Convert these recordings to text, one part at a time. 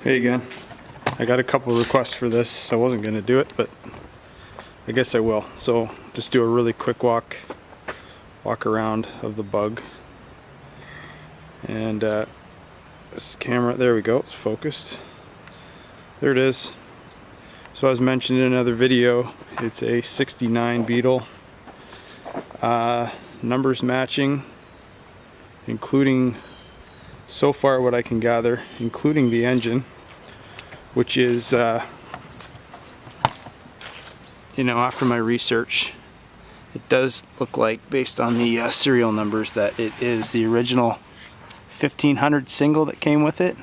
Hey again. I got a couple of requests for this. I wasn't going to do it, but I guess I will. So just do a really quick walk around of the bug. And this camera, there we go, it's focused. There it is. So as mentioned in another video, it's a 69 Beetle. Numbers matching, including, so far what I can gather, including the engine, which is, you know, after my research, it does look like, based on the serial numbers, that it is the original 1500 single that came with it.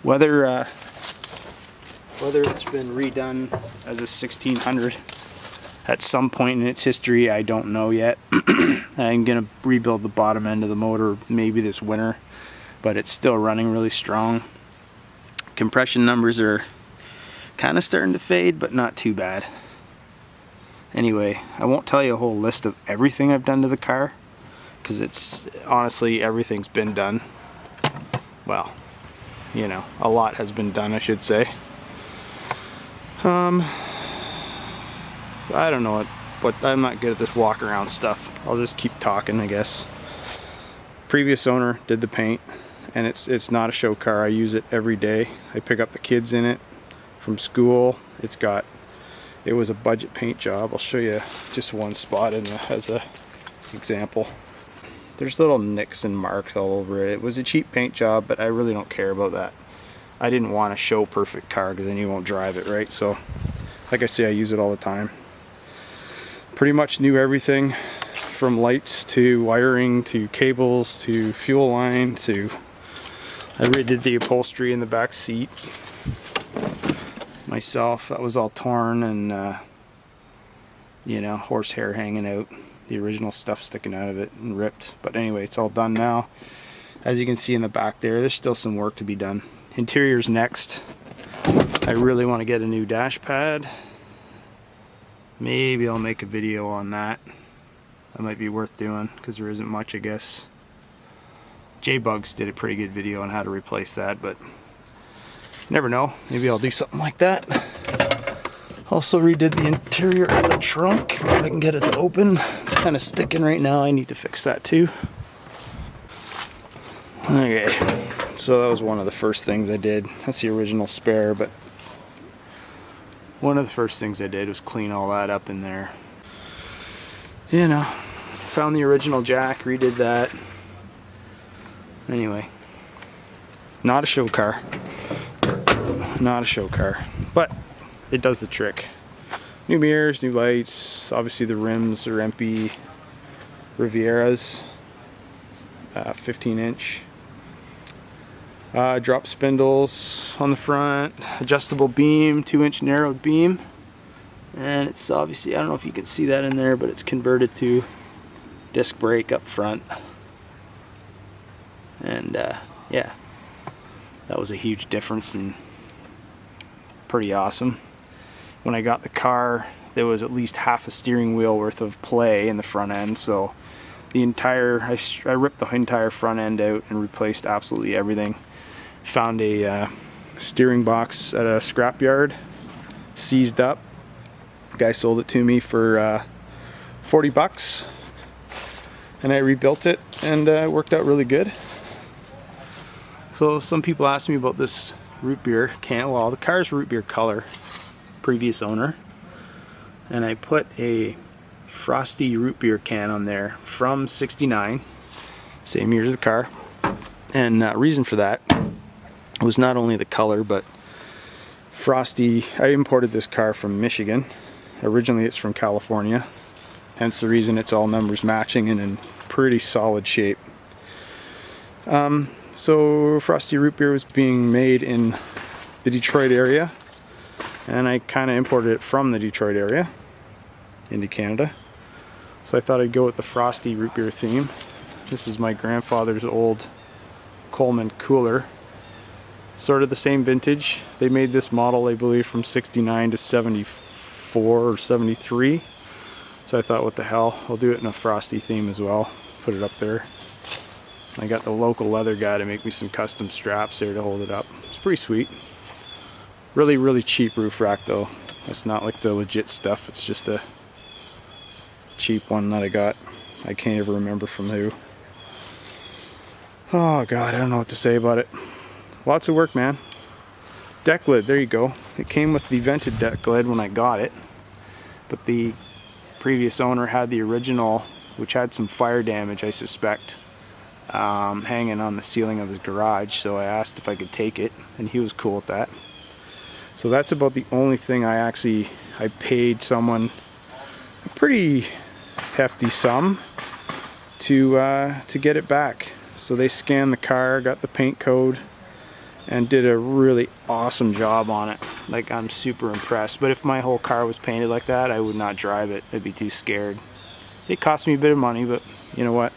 Whether it's been redone as a 1600 at some point in its history, I don't know yet. I'm gonna rebuild the bottom end of the motor maybe this winter, but it's still running really strong. Compression numbers are kind of starting to fade, but not too bad. Anyway, I won't tell you a whole list of everything I've done to the car, because it's honestly, everything's been done. Well, you know, a lot has been done, I should say. I don't know but I'm not good at this walk around stuff. I'll just keep talking, I guess. Previous owner did the paint, and it's not a show car. I use it every day. I pick up the kids in it from school. It was a budget paint job. I'll show you just one spot as a example. There's little nicks and marks all over it. It was a cheap paint job, but I really don't care about that. I didn't want a show perfect car because then you won't drive it, right? So, like I say, I use it all the time. Pretty much knew everything from lights to wiring to cables to fuel line to... I redid the upholstery in the back seat myself. That was all torn and, you know, horsehair hanging out. The original stuff sticking out of it and ripped. But anyway, it's all done now. As you can see in the back there's still some work to be done. Interior's next. I really want to get a new dash pad. Maybe I'll make a video on that. That might be worth doing because there isn't much, I guess. J-Bugs did a pretty good video on how to replace that, but never know. Maybe I'll do something like that. Also redid the interior of the trunk, if I can get it to open. It's kind of sticking right now. I need to fix that too. Okay, so that was one of the first things I did. That's the original spare, but one of the first things I did was clean all that up in there. You know, found the original jack, redid that. Anyway, not a show car. Not a show car, but it does the trick. New mirrors, new lights. Obviously the rims are MP Rivieras, 15-inch. Drop spindles on the front, adjustable beam, 2-inch narrowed beam, and it's obviously, I don't know if you can see that in there, but it's converted to disc brake up front. And yeah, that was a huge difference and pretty awesome. When I got the car, there was at least half a steering wheel worth of play in the front end, so the entire, I ripped the entire front end out and replaced absolutely everything. Found a steering box at a scrapyard, seized up. The guy sold it to me for 40 bucks, and I rebuilt it, and it worked out really good. So some people ask me about this root beer can. Well, the car's root beer color, previous owner, and I put a frosty root beer can on there from '69, same year as the car. And reason for that was not only the color, but frosty. I imported this car from Michigan. Originally it's from California, hence the reason it's all numbers matching and in pretty solid shape. So frosty root beer was being made in the Detroit area, and I kind of imported it from the Detroit area into Canada. So I thought I'd go with the frosty root beer theme. This is my grandfather's old Coleman cooler. Sort of the same vintage. They made this model, I believe, from '69 to '74 or '73. So I thought, what the hell, I'll do it in a frosty theme as well. Put it up there. I got the local leather guy to make me some custom straps there to hold it up. It's pretty sweet. Really, really cheap roof rack though. It's not like the legit stuff. It's just a cheap one that I got. I can't even remember from who. Oh God, I don't know what to say about it. Lots of work, man. Deck lid, there you go. It came with the vented deck lid when I got it, but the previous owner had the original, which had some fire damage, I suspect, hanging on the ceiling of his garage. So I asked if I could take it, and he was cool with that. So that's about the only thing I paid someone a pretty hefty sum to get it back. So they scanned the car, got the paint code, and did a really awesome job on it. Like, I'm super impressed. But if my whole car was painted like that, I would not drive it. I'd be too scared. It cost me a bit of money, but you know what?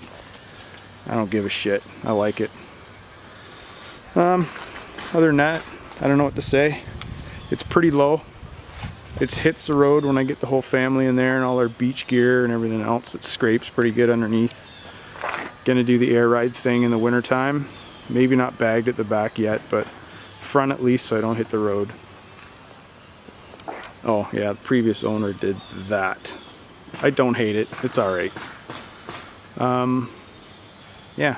I don't give a shit. I like it. Other than that, I don't know what to say. It's pretty low. It hits the road when I get the whole family in there and all our beach gear and everything else. It scrapes pretty good underneath. Gonna do the air ride thing in the winter time. Maybe not bagged at the back yet, but front at least so I don't hit the road. Oh yeah, the previous owner did that. I don't hate it. It's alright. Yeah.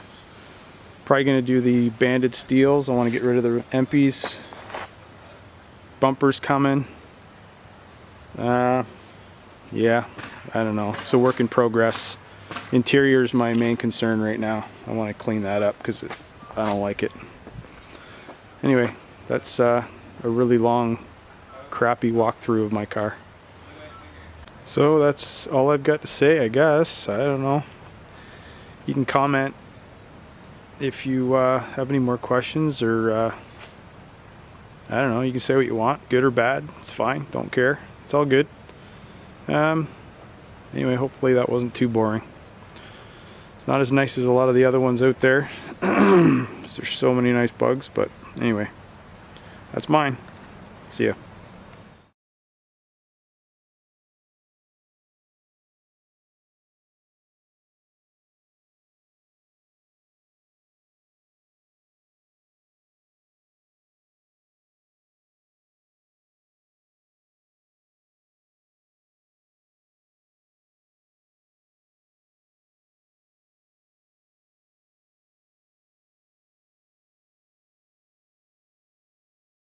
Probably gonna do the banded steels. I want to get rid of the Empies. Bumpers coming. Yeah, I don't know. It's a work in progress. Interior is my main concern right now. I want to clean that up because I don't like it. Anyway, that's a really long, crappy walkthrough of my car. So that's all I've got to say, I guess. I don't know. You can comment if you have any more questions, or I don't know, you can say what you want, good or bad, it's fine, don't care, it's all good. Anyway, hopefully that wasn't too boring. It's not as nice as a lot of the other ones out there. There's so many nice bugs, but anyway, that's mine. See ya.